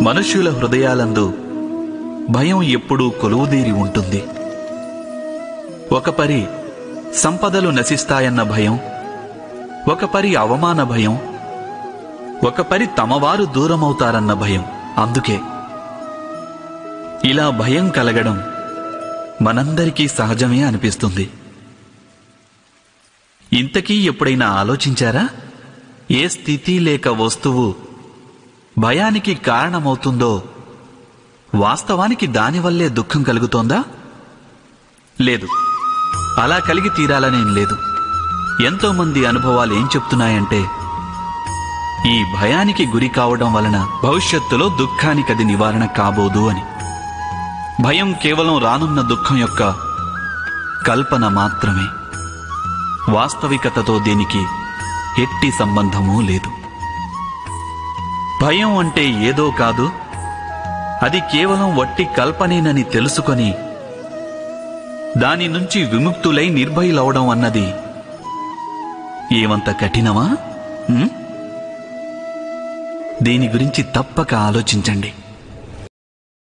మనుష్యుల హృదయాలందు భయం ఎప్పుడూ కొలువుదీరి ఉంటుంది. ఒక పరి సంపదలు నశిస్తాయన్న భయం, ఒక పరి అవమాన భయం, ఒక పరి తమవారు దూరమవుతారన్న భయం. అందుకే ఇలా భయం కలగడం మనందరికీ సహజమే అనిపిస్తుంది. ఇంతకీ ఎప్పుడైనా ఆలోచించారా? ఏ స్థితి లేక వస్తువు భయానికి కారణమవుతుందో వాస్తవానికి దానివల్లే దుఃఖం కలుగుతోందా? లేదు, అలా కలిగి తీరాలనేం లేదు. ఎంతోమంది అనుభవాలు ఏం చెప్తున్నాయంటే, ఈ భయానికి గురి కావడం వలన భవిష్యత్తులో దుఃఖానికది నివారణ కాబోదు అని. భయం కేవలం రానున్న దుఃఖం యొక్క కల్పన మాత్రమే. వాస్తవికతతో దీనికి ఎట్టి సంబంధమూ లేదు. భయం అంటే ఏదో కాదు, అది కేవలం వట్టి కల్పనేనని తెలుసుకొని దాని నుంచి విముక్తులై నిర్భయులవడం అన్నది ఏమంత కఠినమా? దీని గురించి తప్పక ఆలోచించండి.